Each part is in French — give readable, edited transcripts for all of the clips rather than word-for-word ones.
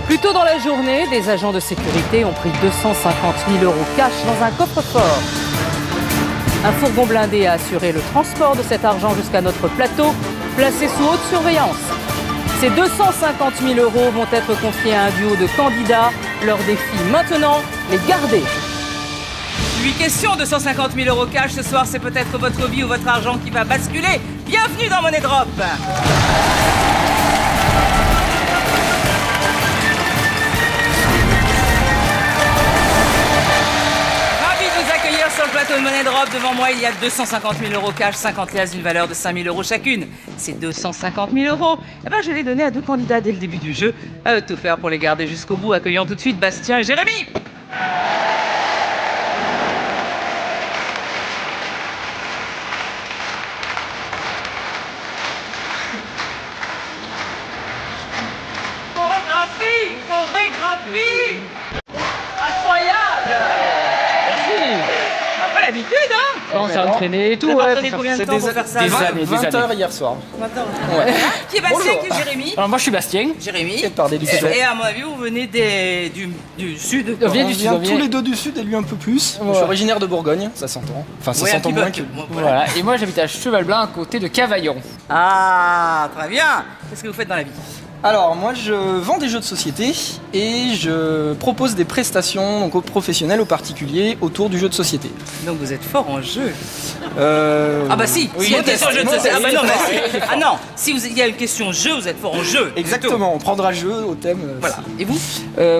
Plus tôt dans la journée, des agents de sécurité ont pris 250 000 € cash dans un coffre-fort. Un fourgon blindé a assuré le transport de cet argent jusqu'à notre plateau, placé sous haute surveillance. Ces 250 000 € vont être confiés à un duo de candidats. Leur défi maintenant, les garder. 8 questions, 250 000 € cash. Ce soir, c'est peut-être votre vie ou votre argent qui va basculer. Bienvenue dans Money Drop. Sur le plateau de Money Drop, devant moi, il y a 250 000 € cash, 50 liasses d'une valeur de 5 000 € chacune. Ces 250 000 €, eh ben, je les donnais à 2 candidats dès le début du jeu. À eux de tout faire pour les garder jusqu'au bout, accueillant tout de suite Bastien et Jérémy. Chorégraphie incroyable. Pas l'habitude, hein? On s'est entraîné et tout, Vous avez ouais. entraîné combien de temps pour faire ça? Des années. 20 heures hier soir. Ouais. Qui est Bastien, qui est Jérémy? Alors moi je suis Bastien. Jérémy. Et à mon avis, vous venez du sud. On vient on du sud, vient on vient. tous les deux du sud et lui un peu plus. Ouais. Je suis originaire de Bourgogne, ça s'entend. Enfin, ça Ouais, un s'entend petit moins peu. que... Voilà. Et moi j'habite à Cheval-Blanc à côté de Cavaillon. Ah, très bien. Qu'est-ce que vous faites dans la vie? Alors, moi, je vends des jeux de société et je propose des prestations donc, aux professionnels, aux particuliers, autour du jeu de société. Donc vous êtes fort en jeu. Ah bah si, oui, s'il y a une question jeu de société. Ah bah non, modeste. ah non, si il y a une question jeu, vous êtes fort en jeu. Exactement, on prendra jeu au thème. Voilà. Et vous?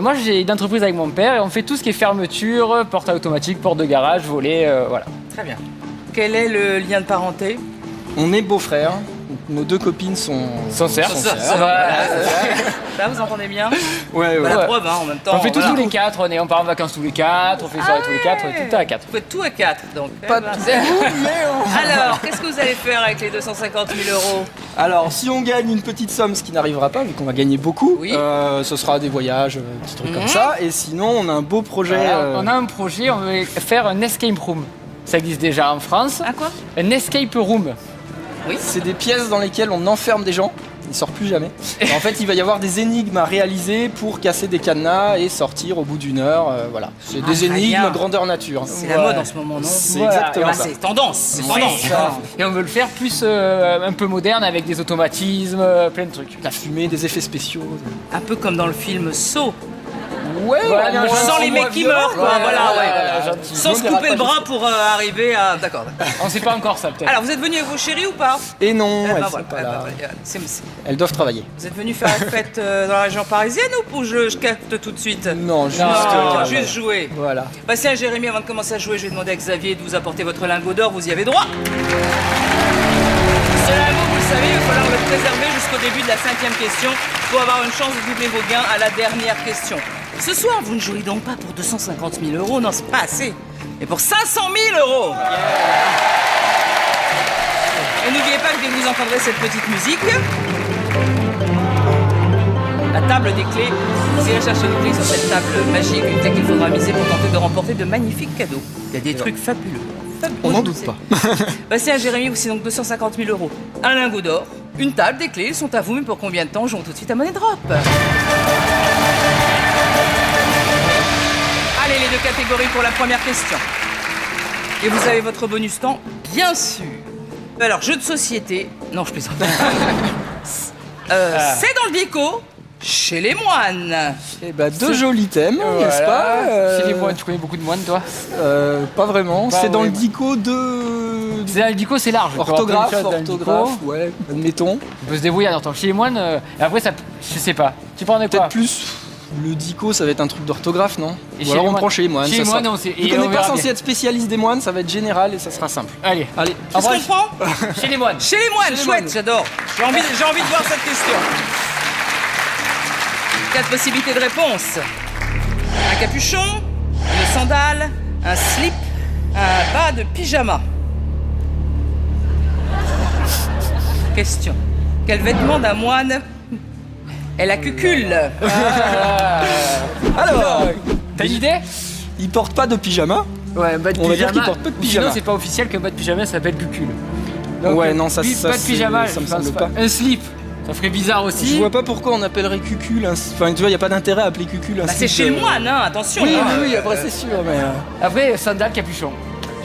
Moi j'ai une entreprise avec mon père et on fait tout ce qui est fermeture, porte automatique, porte de garage, volet, voilà. Très bien. Quel est le lien de parenté? On est beaux-frères. Nos 2 copines sont Sincère. sœurs. Là, vous entendez bien? Ouais, Bah, la Ouais. preuve, hein, en même temps. On fait tout voilà. tous les 4, on part en vacances tous les 4, on fait soirée tous les 4, on est tout à 4. Vous faites tout à 4, donc. Pas Eh ben, tout, c'est- mais Alors, qu'est-ce que vous allez faire avec les 250 000 €? Alors, si on gagne une petite somme, ce qui n'arrivera pas, vu qu'on va gagner beaucoup, Oui. ce sera des voyages, des petits trucs comme ça. Et sinon, on a un beau projet. Voilà, on a un projet, on veut faire un escape room. Ça existe déjà en France. À quoi? Un escape room. C'est des pièces dans lesquelles on enferme des gens. Ils sortent plus jamais. Et en fait, il va y avoir des énigmes à réaliser pour casser des cadenas et sortir au bout d'une heure. Voilà. C'est des très énigmes bien. grandeur nature. C'est la mode en ce moment, non? C'est Voilà, exactement Ah, ça. c'est tendance, c'est Ouais, tendance. ça. Et on veut le faire plus un peu moderne avec des automatismes, plein de trucs. La fumée, des effets spéciaux. Un peu comme dans le film Saw. Ouais, Voilà, moins- Sans les moins mecs qui violent, meurent, quoi. ouais, Voilà, ouais. gentil. Sans se couper le bras pour arriver à. D'accord. On sait pas encore ça peut-être. Alors, vous êtes venu avec vos chéris ou pas? Et non, Eh ben elles sont voilà, pas eh ben là. voilà. Elles doivent travailler. Vous êtes venu faire la fête dans la région parisienne ou pour je capte tout de suite? Non, juste. Non, juste jouer. Voilà. Bastien et Jérémy, avant de commencer à jouer, je vais demander à Xavier de vous apporter votre lingot d'or, vous y avez droit. Ce lingot, vous le savez, il va falloir le préserver jusqu'au début de la 5e question pour avoir une chance de doubler vos gains à la dernière question. Ce soir, vous ne jouez donc pas pour 250 000 €, non, c'est pas assez, mais pour 500 000 €. Et n'oubliez pas que dès que vous entendrez cette petite musique, la table des clés, vous irez chercher une clé sur cette table magique, une clé qu'il faudra miser pour tenter de remporter de magnifiques cadeaux. Il y a des trucs fabuleux. On n'en doute pas. Bastien et Jérémy, voici donc 250 000 €. Un lingot d'or, une table, des clés sont à vous, mais pour combien de temps? Jouons tout de suite à Money Drop. Allez, les 2 catégories pour la première question. Et vous avez votre bonus temps, bien sûr. Alors, jeu de société. Non, je plaisante. C'est dans le dico, chez les moines. Eh ben, 2 jolis thèmes, n'est-ce pas Chez les moines, tu connais beaucoup de moines toi? Pas vraiment. Pas C'est dans le vraiment. dico de. C'est dans le dico, c'est large. Orthographe, Dans le dico, orthographe, ouais, admettons. On peut se débrouiller en entendant. Chez les moines, et après ça, je sais pas. Tu prends quoi? Peut-être plus. Le dico, ça va être un truc d'orthographe, non? Et Ou chez alors les on moines. prend chez les moines. Chez ça les sera- moines, on sait- Vu et qu'on on n'est pas verra censé bien. être spécialiste des moines, ça va être général et ça sera simple. Allez, Allez, Qu'est-ce qu'on prend? chez les moines. Chez les moines, Chez les chouette, moines. j'adore. J'ai envie de voir cette question. 4 possibilités de réponse. Un capuchon, une sandale, un slip, un bas de pyjama. Question. Quel vêtement d'un moine est la cucule? Alors, T'as une idée? il porte pas de pyjama. Ouais, bas de On va dire pyjama. qu'il porte peu de Ou pyjama. Sinon, c'est pas officiel que bas de pyjama ça s'appelle cucule. Donc, Ouais, non, ça bas de pyjama, ça me je pense semble pas. Un slip. Ça ferait bizarre aussi. Je vois pas pourquoi on appellerait cucul. Enfin, tu vois, il n'y a pas d'intérêt à appeler cucul. Bah, c'est chez le moine, hein, attention. Oui, hein. oui, après c'est sûr, mais Après, sandales, capuchon.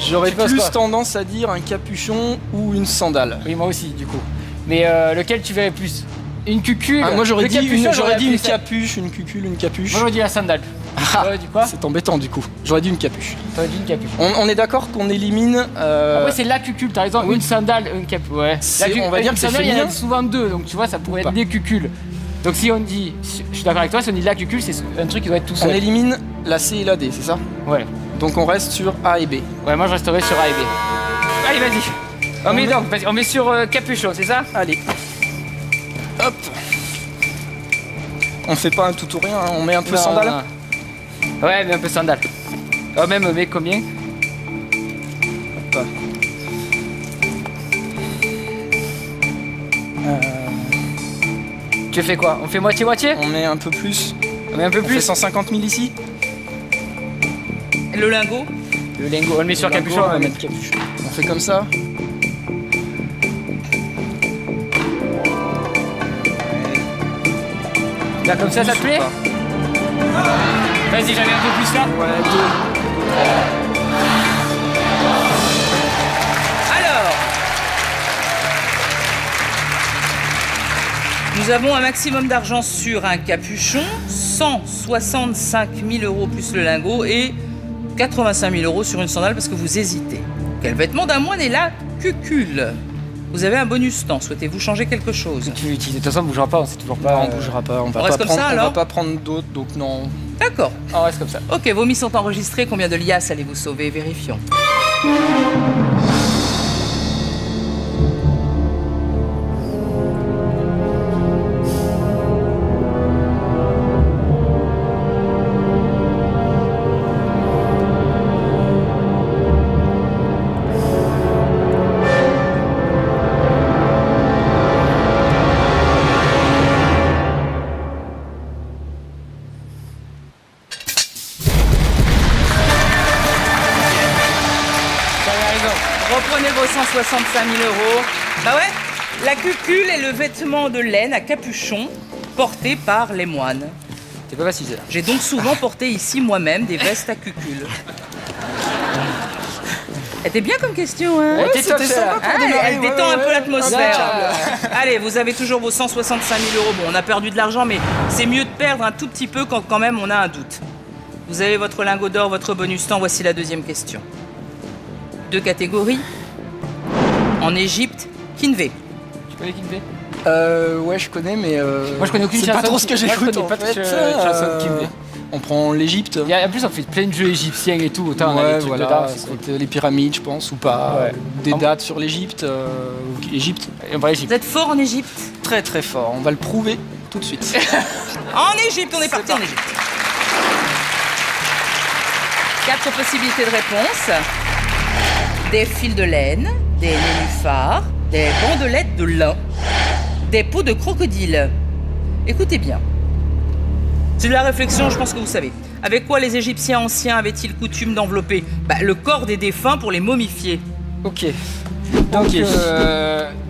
j'aurais Tu penses plus quoi tendance à dire un capuchon ou une sandale. Oui, moi aussi, du coup. Mais lequel tu verrais plus? Une cucule? Ah, moi j'aurais Le dit, capuchon, j'aurais dit une appelé ça- capuche, une cucule, une capuche. Moi, j'aurais dit la sandale. Ah, T'aurais dit quoi? c'est embêtant du coup. J'aurais dit une capuche. T'aurais dit une capuche. On est d'accord qu'on élimine. Après, c'est la cucule, t'as raison. oui. Une sandale, une capuche. Ouais. On va dire une que c'est sandale, il y en a féminin. souvent deux, donc tu vois, ça pourrait Ou être pas. des cucules. Donc si on dit, je suis d'accord avec toi, si on dit la cucule, c'est un truc qui doit être tout On seul. élimine la C et la D, c'est ça? Ouais. Donc on reste sur A et B. Ouais, moi je resterai sur A et B. Allez, vas-y. On met sur capuchon, c'est ça? Allez. Hop. On fait pas un tout ou rien, hein. On met un peu Non, sandale. non. Ouais, mais un peu sandale. Oh, même, mais combien? Hop. Tu fais quoi? On fait moitié-moitié? On met un peu plus. On met un peu On fait plus? 150 000 ici. Le lingot. Le lingot, on le met sur Le lingot, capuchon. on va mettre capuchon. On fait comme ça. Là, comme ça te plaît? Pas. Vas-y, j'avais un peu plus là. Ouais, 2. Alors, nous avons un maximum d'argent sur un capuchon, 165 000 euros plus le lingot et 85 000 euros sur une sandale parce que vous hésitez. Quel vêtement d'un moine est la cucule? Vous avez un bonus temps, souhaitez-vous changer quelque chose? Tu l'utilises. De toute façon, on bougera pas, on sait toujours pas. On bougera pas. On va reste pas comme prendre, ça, on va alors pas prendre d'autres, donc non. D'accord. On reste comme ça. Ok, vos mises sont enregistrées. Combien de liasses allez-vous sauver? Vérifions. Reprenez vos 165 000 euros. Bah ouais, la cucule est le vêtement de laine à capuchon porté par les moines. C'est pas facile, ça. J'ai donc souvent porté ici moi-même des vestes à cucule. Elle était bien comme question, hein? Elle était top, c'était celle-là. sympa. Ah, elle ouais, détend un peu ouais, l'atmosphère. impeccable. Allez, vous avez toujours vos 165 000 euros. Bon, on a perdu de l'argent, mais c'est mieux de perdre un tout petit peu quand même on a un doute. Vous avez votre lingot d'or, votre bonus temps. Voici la deuxième question. 2 catégories. En Égypte, Kinvé. Tu connais Kinvé? Ouais, je connais, mais. Moi, je connais aucune C'est pas chanson trop ce que qui- moi, je j'écoute connais en pas de fait. chanson de Kinvé. On prend l'Égypte. En plus, on fait plein de jeux égyptiens et tout. Autant on a Ouais, des trucs voilà, dedans. ça doit être les pyramides, je pense, ou pas. Ouais. Des En- dates sur l'Égypte. Égypte, Et on va à Égypte. Vous êtes fort en Égypte? très très fort. On va le prouver tout de suite. En Égypte, on est parti en Égypte. 4 possibilités de réponse. Des fils de laine, des nénuphars, des bandelettes de lin, des peaux de crocodile. Écoutez bien. C'est de la réflexion, je pense que vous savez. Avec quoi les Égyptiens anciens avaient-ils coutume d'envelopper le corps des défunts pour les momifier? Ok. Donc, Ok. des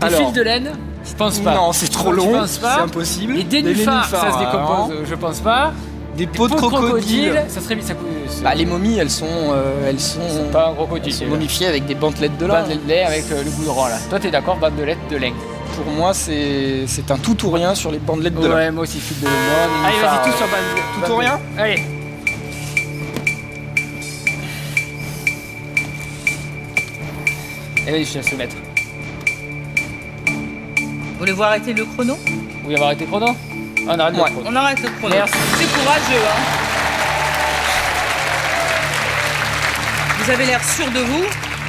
Alors. fils de laine, je pense pas. Non, c'est trop Tu long. penses C'est pas? impossible. Les nénuphars, ça se décompose, hein. je pense pas. Des peaux de crocodile. ça serait ça coûte. Bah, les momies, elles sont c'est pas un crocodile. elles sont c'est momifiées avec des bandelettes de lin. bande de lait avec le goudron là. Toi, t'es d'accord, bandelette de lin. Pour moi, c'est un tout ou rien sur les bandelettes de lin. Ouais, moi aussi, fils de lin. Allez, vas-y, tout sur bandelette. Tout ou rien. Allez. Et vas-y, je te laisse le mettre. Voulez-vous arrêter le chrono? Oui, on va arrêter le chrono. On arrête Ouais. le chrono. On arrête le chrono. Merci. C'est courageux, hein. Vous avez l'air sûr de vous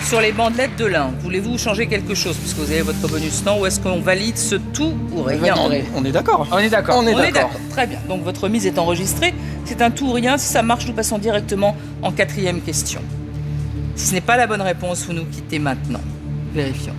sur les bandelettes de lin. Voulez-vous changer quelque chose puisque vous avez votre bonus temps ou est-ce qu'on valide ce tout ou rien? On est d'accord. On est d'accord. On est On est d'accord. d'accord. Très bien. Donc votre mise est enregistrée. C'est un tout ou rien. Si ça marche, nous passons directement en 4e question. Si ce n'est pas la bonne réponse, vous nous quittez maintenant. Vérifions.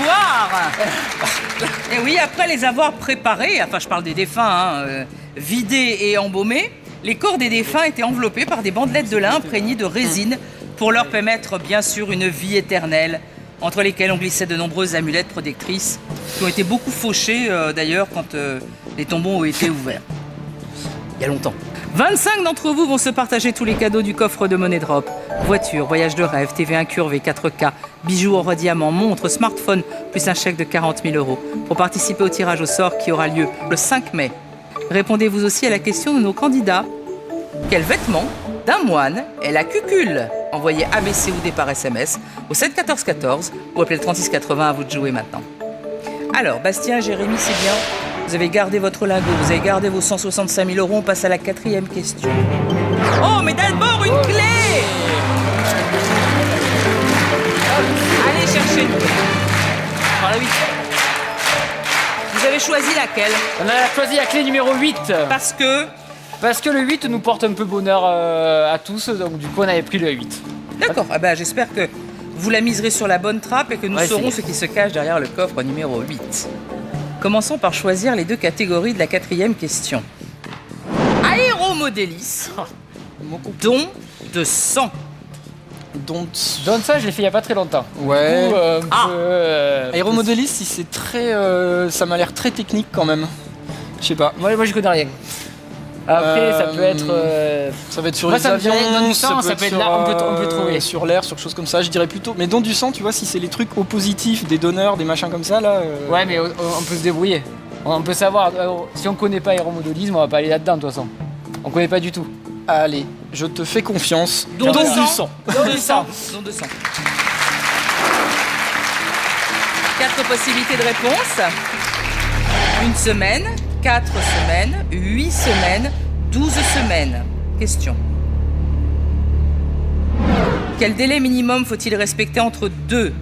victoire. Et oui, après les avoir préparés, enfin je parle des défunts, vidés et embaumés, les corps des défunts étaient enveloppés par des bandelettes de lin imprégnées de résine pour leur permettre bien sûr une vie éternelle, entre lesquelles on glissait de nombreuses amulettes protectrices qui ont été beaucoup fauchées d'ailleurs quand les tombeaux ont été ouverts. Il y a longtemps. 25 d'entre vous vont se partager tous les cadeaux du coffre de Money Drop. Voiture, voyage de rêve, TV incurvé, 4K, bijoux or diamant, montre, smartphone, plus un chèque de 40 000 € pour participer au tirage au sort qui aura lieu le 5 mai. Répondez-vous aussi à la question de nos candidats. Quel vêtement d'un moine est la cucule? Envoyez ABC ou D par SMS au 7 14 14 ou appelez le 36 80, à vous de jouer maintenant. Alors, Bastien, Jérémy, c'est bien. Vous avez gardé votre lingot, vous avez gardé vos 165 000 €. On passe à la 4e question. Oh, mais d'abord une clé! Allez chercher. Voilà, 8. Vous avez choisi laquelle? On a choisi la clé numéro 8. Parce que Le 8 nous porte un peu bonheur à tous, donc du coup on avait pris le 8. D'accord, ah bah, j'espère que vous la miserez sur la bonne trappe et que nous Ouais, saurons c'est ce qui se cache derrière le coffre numéro 8. Commençons par choisir les deux catégories de la 4e question. Aéromodélis, don de sang. Donc, Donc ça je l'ai fait il y a pas très longtemps. ouais. Du coup, Aéromodéliste, si c'est très, ça m'a l'air très technique quand même. Je sais pas. moi j'y connais rien. Après ça peut être... Ça va être sur Moi, les ça me avions, dirait don du sang, ça peut être là, on peut trouver. Sur l'air, sur choses comme ça. Je dirais plutôt. Mais don du sang, tu vois, si c'est les trucs oppositifs, des donneurs, des machins comme ça là. Ouais mais on peut se débrouiller. On peut savoir, si on connaît pas aéromodélisme, on va pas aller là-dedans de toute façon. On connaît pas du tout. Allez, je te fais confiance. Don de du sang. sang. Don du sang. Don de sang. 4 possibilités de réponse. 1 semaine, 4 semaines, 8 semaines, 12 semaines. Question. Quel délai minimum faut-il respecter entre 2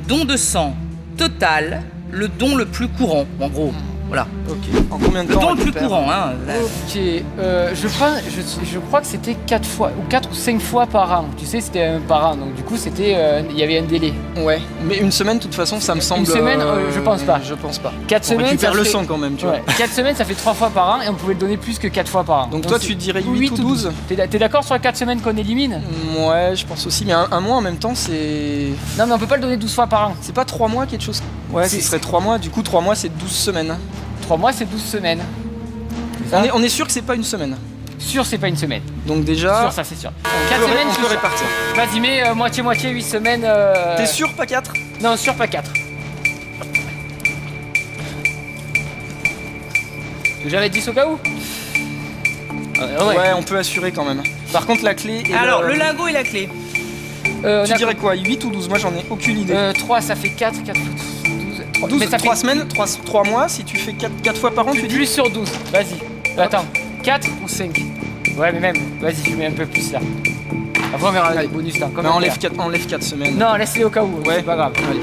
dons de sang total, le don le plus courant, en gros? Voilà. Ok. En combien de Le temps don on le plus récupère courant, hein. Ok, je crois que c'était 4 ou 5 fois par an. Tu sais, c'était par an, donc du coup, il y avait un délai. Ouais. Mais une semaine, de toute façon, ça me semble. Une semaine, je pense pas. Je pense pas. 4 On semaines, récupère ça le fait- sang quand même, tu Ouais. 4 semaines, ça fait 3 fois par an et on pouvait le donner plus que 4 fois par an. vois. Donc toi, tu dirais 8 ou 12? T'es d'accord sur les 4 semaines qu'on élimine? Ouais, je pense aussi. Mais un mois en même temps, c'est. Non, mais on peut pas le donner 12 fois par an. C'est pas 3 mois quelque chose? Ouais, ce C'est- serait 3 mois. Du coup, 3 mois, c'est 12 semaines. 3 mois, c'est 12 semaines. On est sûr que c'est pas une semaine. Sûr, c'est pas une semaine. Donc déjà, Sûr, ça c'est sûr. on 4 peut, semaines, on c'est peut sûr. répartir. Vas-y, mets moitié-moitié, 8 semaines. T'es sûr, pas 4? Non, sûr, pas 4. J'avais 10 au cas où. Ouais, on peut assurer quand même. Par contre, la clé. Et Alors, le lingot et la clé. Tu dirais quoi? 8 ou 12? Moi, j'en ai aucune idée. 3, ça fait 4, 4, 12. 12, mais ça 3 fait semaines, 3 mois, si tu fais 4 fois par an, tu dis? plus sur 12. Vas-y. Attends, 4 ou 5? Ouais, mais même, vas-y, je mets un peu plus là. Après, on verra les bonus là. Comme Mais on enlève verra. 4 semaines. Non, laisse-les au cas où, Ouais. c'est pas grave. Allez.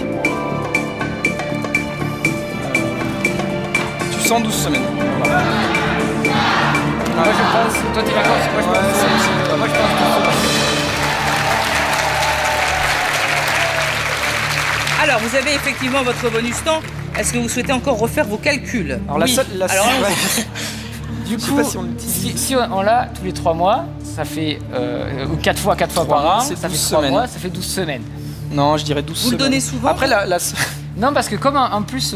Tu sens 12 semaines. Moi je pense, toi t'es d'accord? Moi je Ouais, pense. c'est- Moi je pense. Alors, vous avez effectivement votre bonus temps. Est-ce que vous souhaitez encore refaire vos calculs? Alors la Oui. seule. Alors, ouais. Du Je sais coup, pas si on l'utilise. si on l'a tous les 3 mois, ça fait 4 fois 3 par mois, an, c'est ça fait 12 3 semaines. mois, ça fait 12 semaines. Non, je dirais 12 Vous le semaines. donnez souvent? Après, Non, parce que comme en plus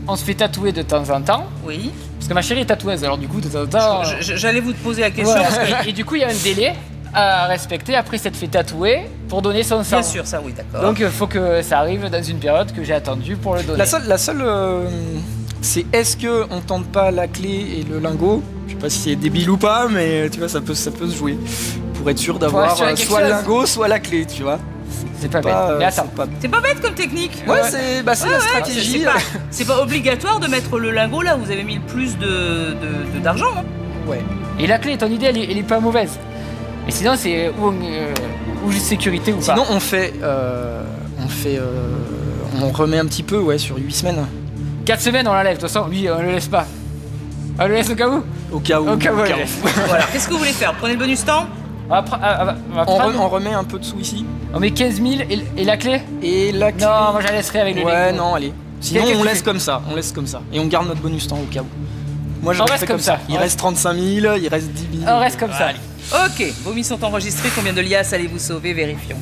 on se fait tatouer de temps en temps, Oui. parce que ma chérie est tatoueuse, alors du coup de temps en temps. J'allais vous poser la question. Ouais. Parce que... Et du coup, il y a un délai à respecter après s'être fait tatouer pour donner son sang. Bien sûr, ça oui, d'accord. Donc il faut que ça arrive dans une période que j'ai attendue pour le donner. la seule c'est est-ce que on tente pas la clé et le lingot? Je sais pas si c'est débile ou pas, mais tu vois, ça peut se jouer. Pour être sûr d'avoir assurer quelque soit le chose. lingot, soit la clé, tu vois. C'est pas bête. Pas, Mais attends. c'est pas- C'est pas bête comme technique. Ouais, c'est la Ouais, stratégie. c'est pas obligatoire de mettre le lingot là où vous avez mis le plus d'argent. Hein. Ouais. Et la clé, ton idée, elle est pas mauvaise. Mais sinon, c'est ou juste sécurité ou Sinon, pas. on remet un petit peu, ouais, sur 8 semaines. 4 semaines, on l'enlève. De toute façon, lui, on le laisse pas. On le laisse au cas où. Au cas où. Au cas où, au on cas le où. laisse. Voilà. Qu'est-ce que vous voulez faire? Prenez le bonus temps. On va prendre- On remet un peu de sous ici. on met 15 000 et la clé. Et la clé. Non, moi je la laisserai avec le Ouais, lingot. non, allez. Sinon, Qu'est-ce que on tu laisse fais comme ça. On laisse comme ça. Et on garde notre bonus temps au cas où. Moi, je On reste reste comme comme ça. ça. Il reste 35 000, il reste 10 000. On reste comme ça. Allez. Ok, vos mises sont enregistrées. Combien de liasses allez-vous sauver? Vérifions.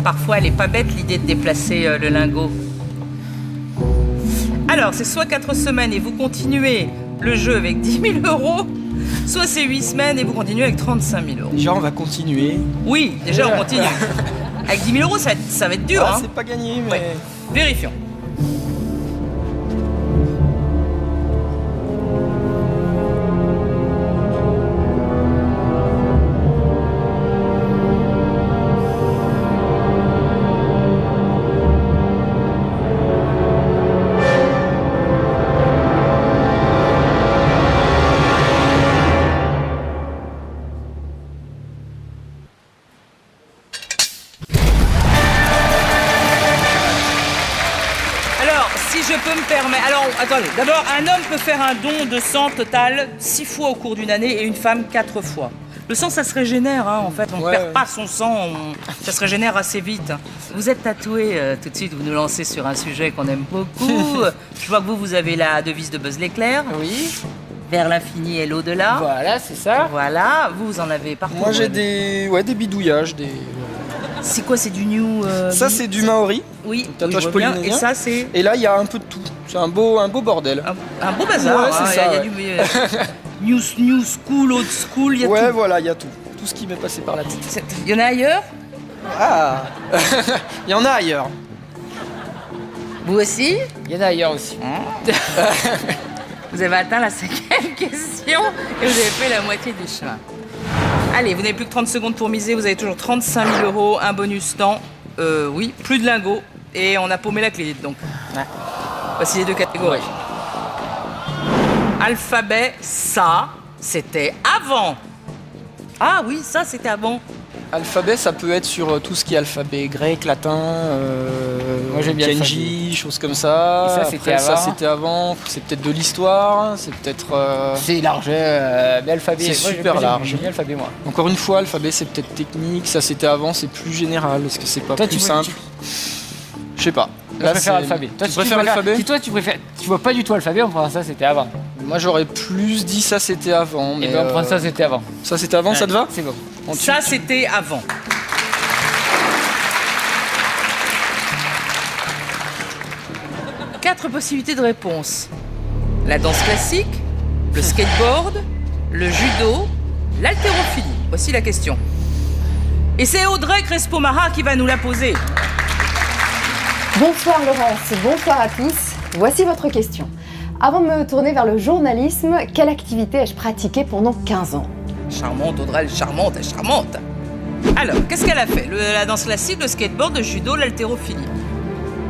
Parfois, elle est pas bête l'idée de déplacer le lingot. Alors, c'est soit 4 semaines et vous continuez le jeu avec 10 000 euros, soit c'est 8 semaines et vous continuez avec 35 000 euros. Déjà, on va continuer. Oui, déjà on continue. Avec 10 000 euros, ça va être dur. Ah, Hein. c'est pas gagné, mais. Ouais. Vérifions. Alors, si je peux me permettre... Alors, attendez. D'abord, un homme peut faire un don de sang total 6 fois au cours d'une année et une femme 4 fois. Le sang, ça se régénère, hein, en fait. On ne perd pas son sang, ça se régénère assez vite. Vous êtes tatoué tout de suite, vous nous lancez sur un sujet qu'on aime beaucoup. Je vois que vous avez la devise de Buzz l'éclair. Oui. Vers l'infini et l'au-delà. Voilà, c'est ça. Voilà, vous en avez partout. Moi, j'ai des bidouillages. C'est quoi, c'est du new... Ça, c'est du Maori. Oui, tatouage je vois bien. polynésien. Et ça, c'est Et là, il y a un peu de tout. C'est un beau bordel. un beau bazar. Ouais, c'est hein. ça, Il y a du new school, old school, il y a Ouais, tout. voilà, il y a tout. Tout ce qui m'est passé par la tête. Il y en a ailleurs? Ah il y en a ailleurs. Vous aussi? Il y en a ailleurs aussi. Vous avez atteint la 5e question et vous avez fait la moitié du chemin. Allez, vous n'avez plus que 30 secondes pour miser, vous avez toujours 35 000 euros, un bonus temps, oui, plus de lingots, et on a paumé la clé, donc. Voici les deux catégories. Alphabet, ça, c'était avant. Ah oui, ça, c'était avant. Alphabet, ça peut être sur tout ce qui est alphabet grec, latin, Moi, j'aime bien Kenji, choses comme ça. Et ça, Après, c'était avant. ça, c'était avant. C'est peut-être de l'histoire, c'est peut-être... C'est large, mais alphabet. C'est moi, super large. J'aime bien l'alphabet, moi. Encore une fois, alphabet, c'est peut-être technique. Ça, c'était avant, c'est plus général. Est-ce que c'est pas Toi, plus tu simple Je sais pas. Moi, je préfère c'est- alphabet. Toi, Tu préfères alphabet Si toi, tu vois pas du tout alphabet, on prend ça, c'était avant. Moi, j'aurais plus dit ça, c'était avant. Mais Et ben, on prend ça, c'était avant. ça, c'était avant, ça te va C'est bon. Ça, c'était avant. Quatre possibilités de réponse. La danse classique, le skateboard, le judo, l'haltérophilie. Voici la question. Et c'est Audrey Crespo-Mara qui va nous la poser. Bonsoir Laurence, bonsoir à tous. Voici votre question. Avant de me tourner vers le journalisme, quelle activité ai-je pratiquée pendant 15 ans? Charmante, Audrey, elle est charmante, elle est charmante. Alors, qu'est-ce qu'elle a fait? La danse classique, le skateboard, le judo, l'haltérophilie.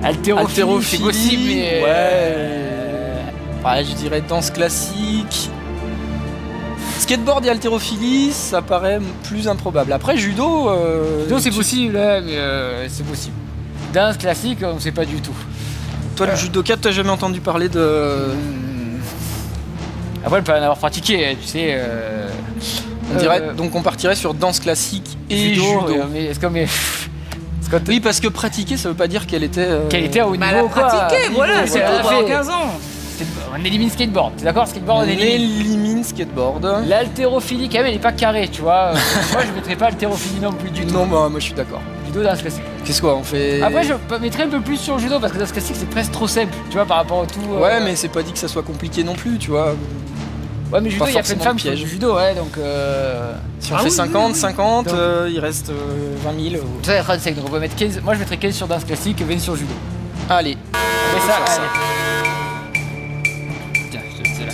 Haltérophilie, c'est possible, mais... Ouais, je dirais danse classique. Skateboard et haltérophilie, ça paraît plus improbable. Après, judo... Judo, c'est possible, hein, mais c'est possible. Danse classique, on sait pas du tout. Toi, le judoka, t'as jamais entendu parler de... Après, elle peut en avoir pratiqué, tu sais. On dirait, donc on partirait sur danse classique et judo. Mais est-ce que... Oui, parce que pratiquer, ça veut pas dire qu'elle était... Qu'elle était au niveau, Mais elle a quoi. pratiqué, voilà, Niveau, c'est elle a tout pendant fait. 15 ans. On élimine skateboard, t'es d'accord? Skateboard, On on élimine. élimine skateboard. L'haltérophilie, quand même, elle est pas carrée, tu vois. Moi, je mettrais pas haltérophilie non plus du tout. Non, moi je suis d'accord. Judo, danse classique. Qu'est-ce qu'on fait? Après, je mettrais un peu plus sur le judo parce que danse classique, c'est presque trop simple, tu vois, par rapport au tout. Ouais, mais c'est pas dit que ça soit compliqué non plus, tu vois. Ouais, mais judo, pas il y a plein de forcément femmes de qui font piège. du judo, ouais, donc. Si on Ah fait oui, 50, oui, oui. 50, Donc- il reste 20 000. Ça va être 35, donc on peut mettre 15. Moi, je mettrais 15 sur danse classique et 20 sur judo. Allez, Mais ça, faire ça. allez. Tiens, je te le dis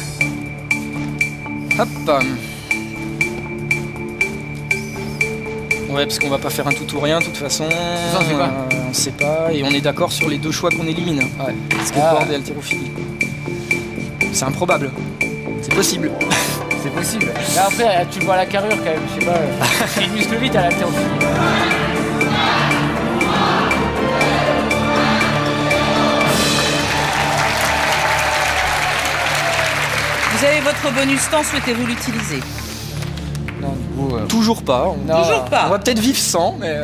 là. hop. Ouais, parce qu'on va pas faire un tout ou rien, de toute façon. Ça, c'est quoi On sait pas, et on est d'accord sur les 2 choix qu'on élimine. Ouais. Skateboard et haltérophilie. C'est improbable. C'est possible. C'est possible. Mais après, tu vois la carrure quand même, je sais pas. C'est une muscle vite à l'haltérophilie. Vous avez votre bonus temps, souhaitez-vous l'utiliser? Non, du coup. Toujours pas. Non, Toujours pas. On va peut-être vivre sans, mais.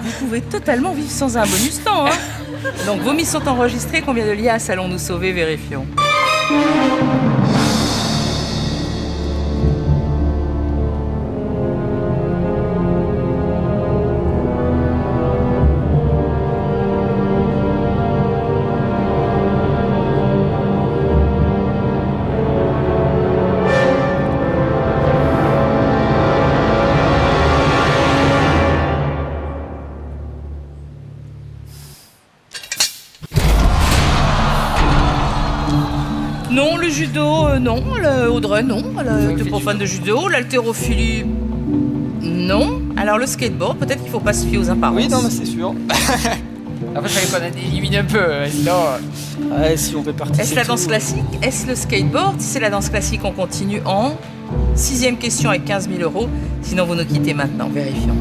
Vous pouvez totalement vivre sans un bonus temps. Hein. Donc vos mises sont enregistrées. Combien de liasses allons-nous sauver? Vérifions. Non, le judo, non. Audrey, non. Elle était pas fan de judo. L'haltérophilie, non. Alors le skateboard, peut-être qu'il faut pas se fier aux apparences. Oui, non, mais c'est sûr. Après, il fallait qu'on élimine un peu, sinon. Ouais, si on répartit. Est-ce la danse classique? Est-ce le skateboard? Si c'est la danse classique, on continue en 6e question avec 15 000 €. Sinon, vous nous quittez maintenant. Vérifions.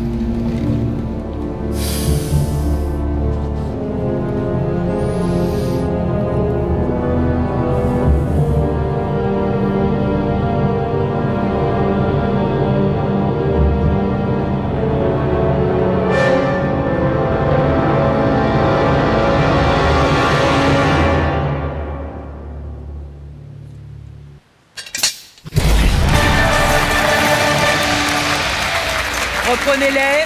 Reprenez-les.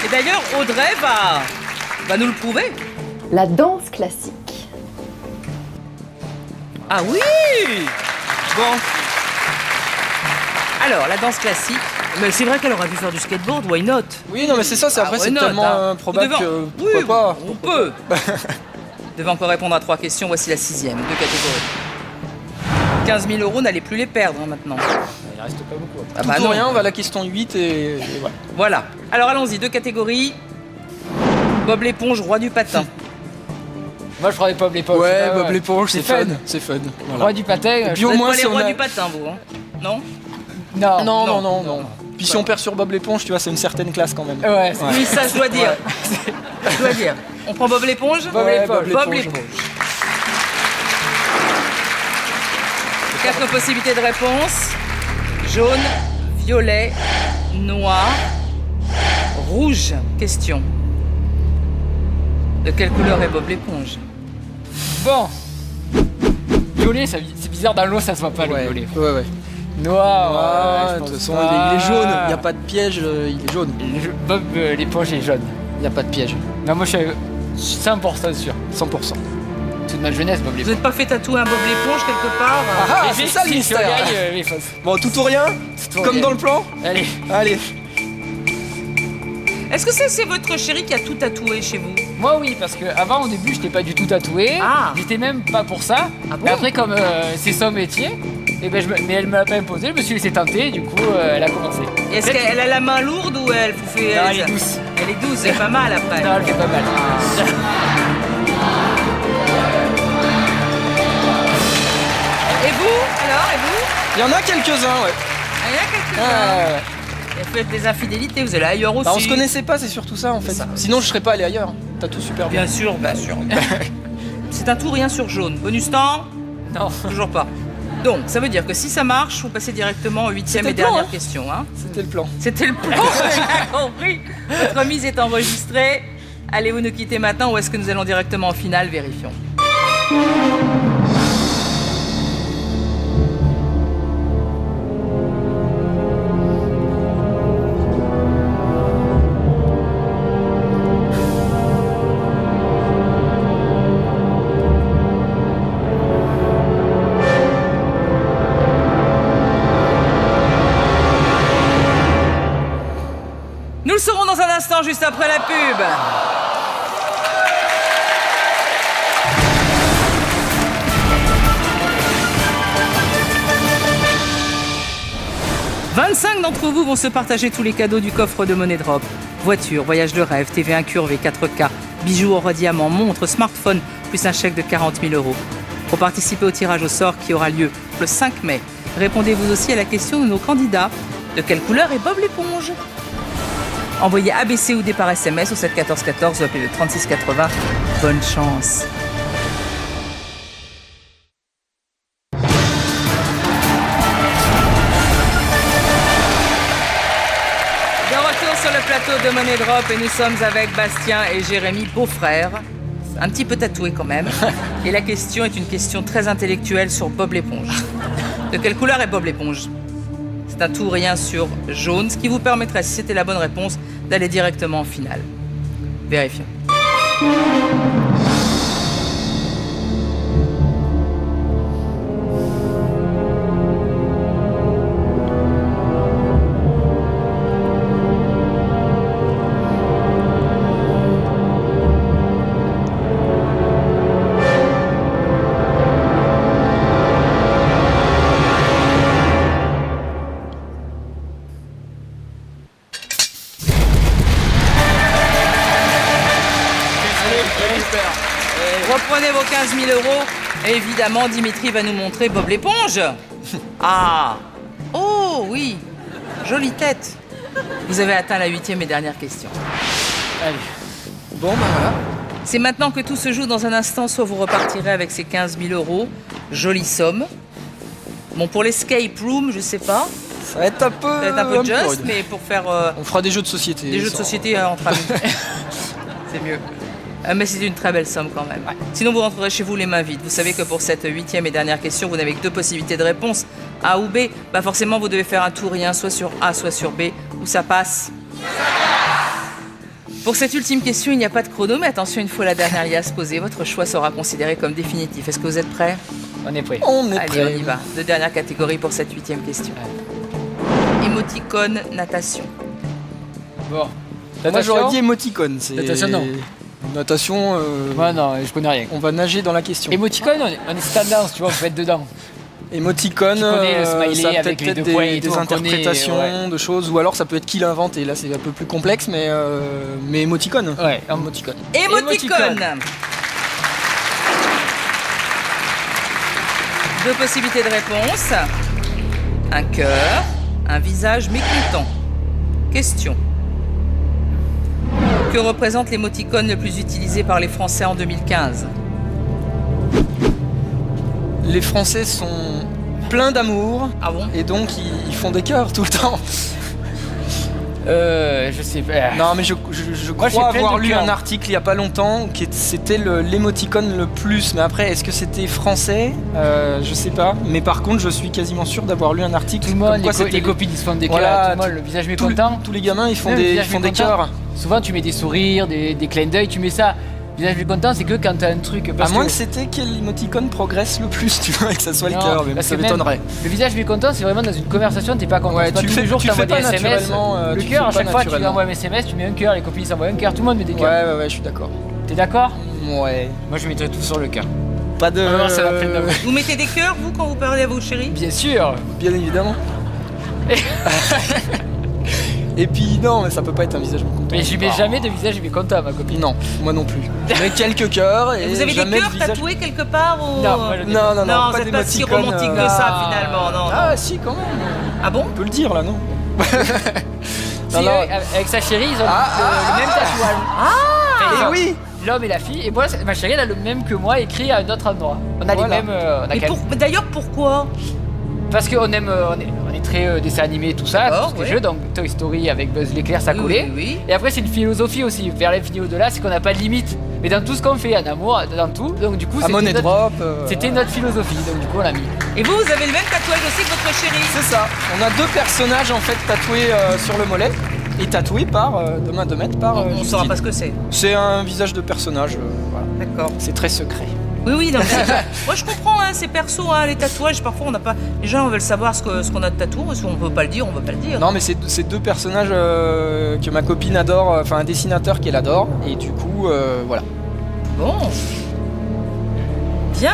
Et d'ailleurs, Audrey va nous le prouver. La danse classique. Ah oui. Bon. Alors, la danse classique. Mais c'est vrai qu'elle aurait pu faire du skateboard, why not? Oui, non, mais c'est ça, c'est après, why c'est not, tellement hein. improbable Devant. que. Oui, Pourquoi pas on peut. Devant encore répondre à 3 questions, voici la 6e, 2 catégories. 15 000 €, n'allez plus les perdre hein, maintenant. Il reste pas beaucoup. Ah Tout bah ou non. rien, on va à la question 8 et voilà. Voilà. Alors allons-y, 2 catégories. Bob l'éponge, roi du patin. Moi, je ferais Bob l'éponge. Ouais, Bob l'éponge, c'est fun. fun. C'est fun. Voilà. Roi du patin. Et puis je- au Vous êtes moins, pas les si on rois a- du patin, vous, hein? Non? Non. Non, non, non. Puis si on perd sur Bob l'éponge, tu vois, c'est une certaine classe quand même. Ouais, c'est- Oui, ça, je dois dire. Je dois dire. On prend Bob l'éponge? Bob Ouais, l'éponge. Bob Bob l'éponge. 4 possibilités de réponse. Jaune, violet, noir, rouge. Question. De quelle couleur est Bob l'éponge? Bon. Violet, c'est bizarre, dans l'eau, ça se voit pas, le Ouais, violet. ouais. Noir, Ah, je de pense toute façon, pas. il est jaune. Il n'y a pas de piège, il est jaune. Bob l'éponge est jaune. Il n'y a pas de piège. Non, moi, je suis 100% sûr. 100%. Toute ma jeunesse, Bob Vous l'éponge. n'êtes pas fait tatouer un Bob l'éponge quelque part? Ah, Et c'est puis, ça le si mystère. je gagne, les fausses. Bon, tout ou rien. Tout ou Comme rien. dans le plan. Allez. Allez. Est-ce que c'est votre chérie qui a tout tatoué chez vous? Moi, oui, parce que avant, au début, j'étais pas du tout tatoué. Ah. J'étais même pas pour ça. Ah bon? Mais après, comme c'est son métier, et ben, mais elle me l'a pas imposé, je me suis laissé tenter, du coup, elle a commencé. Et est-ce qu'elle a la main lourde ou elle vous fait... Non, elle est douce. Elle est douce, c'est pas mal après. Non, elle fait pas mal. Et vous? Alors, et vous? Il y en a quelques-uns, ouais. Ah, il y en a quelques-uns. Ouais. Elle fait des infidélités, vous allez ailleurs aussi. Bah, on se connaissait pas, c'est surtout ça en fait. ça. Sinon, je serais pas allé ailleurs. T'as tout super bien. Bien sûr, bien sûr. C'est un tout rien sur jaune. Bonus temps? Non. Toujours pas. Donc, ça veut dire que si ça marche, vous passez directement au 8e C'était et le plan, dernière hein. question. Hein. C'était le plan. C'était le plan, j'ai compris. Votre mise est enregistrée. Allez-vous nous quitter maintenant ou est-ce que nous allons directement en finale? Vérifions. Nous le saurons dans un instant, juste après la pub. « 25 d'entre vous vont se partager tous les cadeaux du coffre de Money Drop. Voiture, voyage de rêve, TV incurvé, 4K, bijoux or diamant, montre, smartphone, plus un chèque de 40 000 €. Pour participer au tirage au sort qui aura lieu le 5 mai, répondez-vous aussi à la question de nos candidats. De quelle couleur est Bob l'éponge? Envoyez ABC ou D par SMS au 7 14 14 ou appelez le 36 80. Bonne chance. De retour sur le plateau de Money Drop et nous sommes avec Bastien et Jérémy, beaux-frères. Un petit peu tatoués quand même. Et la question est une question très intellectuelle sur Bob l'éponge. De quelle couleur est Bob l'éponge? C'est un tout ou rien sur jaune, ce qui vous permettrait, si c'était la bonne réponse, d'aller directement en finale. Vérifions. Reprenez vos 15 000 € et évidemment Dimitri va nous montrer Bob l'éponge. Ah, oh oui, jolie tête. Vous avez atteint la 8e et dernière question. Allez. Bon, bah voilà. C'est maintenant que tout se joue dans un instant, soit vous repartirez avec ces 15 000 €, jolie somme. Bon, pour l'escape room, je sais pas, Ça va être un peu, ça va être un peu rude. juste, mais pour faire On fera des jeux de société. des jeux de ça. société entre amis, c'est mieux. Mais c'est une très belle somme quand même. Sinon, vous rentrerez chez vous les mains vides. Vous savez que pour cette 8e et dernière question, vous n'avez que 2 possibilités de réponse, A ou B. Bah forcément, vous devez faire un tout ou rien, soit sur A, soit sur B, où ça passe. Pour cette ultime question, il n'y a pas de chrono, mais attention, une fois la dernière liasse posée, votre choix sera considéré comme définitif. Est-ce que vous êtes prêts? On est prêt. On est Allez, prêt. on y va. De dernière catégorie pour cette 8e question. Émoticône, natation. Bon. Moi Natation j'aurais dit émoticône. C'est... Natation, non. Natation, Moi non, je connais rien. on va nager dans la question. Émoticône, on est tendance, tu vois, on peut être dedans. Émoticône, Tu connais le smiley ça a avec les peut-être deux points et des tout, on interprétations connaît, de choses, ou alors ça peut être qui l'invente, et là c'est un peu plus complexe, mais émoticône. Ouais. Émoticône. Émoticône. 2 possibilités de réponse. Un cœur, un visage mécontent. Question. Que représente l'émoticône le plus utilisé par les Français en 2015? Les Français sont pleins d'amour, Ah bon? et donc ils font des cœurs tout le temps. Je sais pas. Non, mais je Moi, j'ai crois plein avoir de lu cœurs. un article il y a pas longtemps qui c'était l'émoticône le plus. Mais après, est-ce que c'était français? Je sais pas. Mais par contre, je suis quasiment sûr d'avoir lu un article. Tout le monde, comme quoi les c'était copines, ils se font des Voilà, cœurs, tout le monde, le visage mécontent. tous les gamins, ils font Ouais, le des visage mécontent. cœurs. Souvent, tu mets des sourires, des clins d'œil, tu mets ça. Visage mécontent, c'est que quand t'as un truc. À Parce moins que c'était quel émoticône progresse le plus, tu vois, et que ça soit le cœur, mais parce ça que même m'étonnerait. Le visage mécontent, c'est vraiment dans une conversation, t'es pas content. Ouais, C'est pas tu tous le les fais- jours tu que le fais t'envoies pas des SMS. naturellement, Le tu le cœur, fais à pas chaque fois, tu lui naturellement. envoies un SMS, tu mets un cœur, les copines ils s'envoient un cœur, tout le monde met des Ouais, cœurs. ouais, je suis d'accord. T'es d'accord? Ouais. Moi, je mettrais tout sur le cœur. Pas de. Non, ça va plein d'amour. Vous mettez des cœurs, vous, quand vous parlez à vos chéris? Bien sûr. Bien évidemment. Et puis, non, mais ça peut pas être un visage mécontent. Mais je mets Ah. jamais de visage mécontent, ma copine. Non, moi non plus. Je mets quelques cœurs et Vous avez des jamais cœurs de visage. tatoués quelque part ou... Non, moi, je- Non, non, non, Non, pas vous n'êtes pas si d'émoticône, romantique que euh, ça, finalement, non. Ah, si, quand même. Ah bon? On peut le dire là, non? Si, Non, non. avec sa chérie, ils ont Ah, le même tatouage. Et Enfin, oui. L'homme et la fille. Et moi, ma chérie, elle a le même que moi, écrit à un autre endroit. On a Voilà. les mêmes. On a Mais quand même- d'ailleurs, pourquoi? Parce qu'on aime, on est très dessin animé, tout ça, D'accord, tout ce qui est ouais. jeu. Donc Toy Story avec Buzz l'éclair, ça Oui, collait. oui, oui. Et après, c'est une philosophie aussi. Vers l'infini au-delà, c'est qu'on n'a pas de limite. Mais dans tout ce qu'on fait, en amour, dans tout. Donc du coup, À Money Drop. c'était notre philosophie. Donc du coup, on l'a mis. Et vous, vous avez le même tatouage aussi que votre chérie? C'est ça. On a 2 personnages en fait tatoués sur le mollet et tatoués par de main de maître par. On ne Justine. saura pas ce que c'est. C'est un visage de personnage. Voilà. D'accord. C'est très secret. Oui, oui, non, mais moi je comprends, hein, c'est perso, hein, les tatouages, parfois on n'a pas. Les gens veulent savoir ce qu'on a de tatou, si on veut pas le dire, on veut pas le dire. Non, mais c'est 2 personnages que ma copine adore, enfin un dessinateur qu'elle adore, et du coup, voilà. Bon. Bien.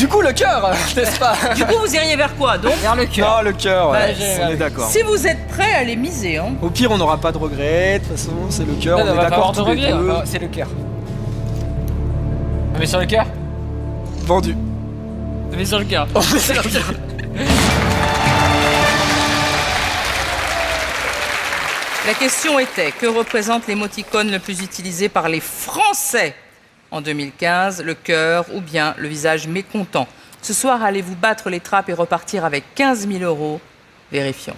Du coup, le cœur, n'est-ce pas? Du coup, vous iriez vers quoi donc? Vers le cœur. Non, le cœur, ouais, Ouais, on est d'accord. Si vous êtes prêts, allez miser. Hein. Au pire, on n'aura pas de regrets. De toute façon, c'est le cœur, Non, on on est va pas d'accord avoir de tous les regret. deux. C'est le cœur. On met sur le cœur. Vendu. On met sur le cœur. La question était, que représente l'émoticône le plus utilisé par les Français en 2015, le cœur ou bien le visage mécontent? Ce soir, allez-vous battre les trappes et repartir avec 15 000 €? Vérifions.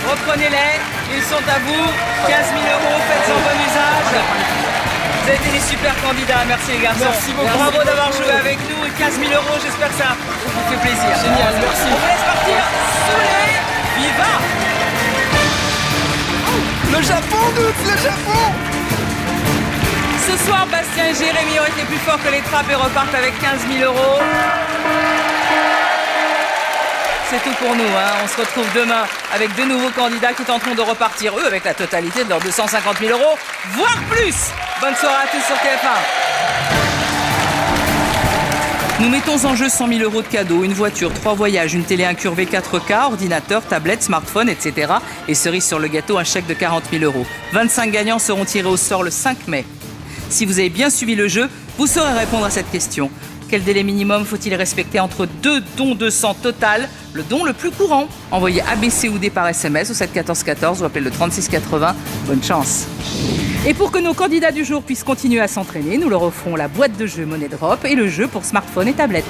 Reprenez-les, ils sont à vous. 15 000 €, faites-en bon usage. Vous avez été des super candidats, merci les garçons. Merci beaucoup. Bravo d'avoir joué avec nous. Et 15 000 €, j'espère que ça vous fait plaisir. Génial, merci. On vous laisse partir. Soleil, viva! Le Japon, dude, le Japon. Ce soir, Bastien et Jérémy ont été plus forts que les trappes et repartent avec 15 000 €. C'est tout pour nous, hein. On se retrouve demain avec de nouveaux candidats qui tenteront de repartir, eux, avec la totalité de leurs 250 000 €, voire plus. Bonne soirée à tous sur TF1. Nous mettons en jeu 100 000 € de cadeaux, une voiture, 3 voyages, une télé incurvée 4K, ordinateur, tablette, smartphone, etc. Et cerise sur le gâteau, un chèque de 40 000 €. 25 gagnants seront tirés au sort le 5 mai. Si vous avez bien suivi le jeu, vous saurez répondre à cette question. Quel délai minimum faut-il respecter entre 2 dons de sang total? Le don le plus courant. Envoyez ABC ou D par SMS au 7 14 14 ou appelez le 36 80. Bonne chance. Et pour que nos candidats du jour puissent continuer à s'entraîner, nous leur offrons la boîte de jeu Money Drop et le jeu pour smartphone et tablette.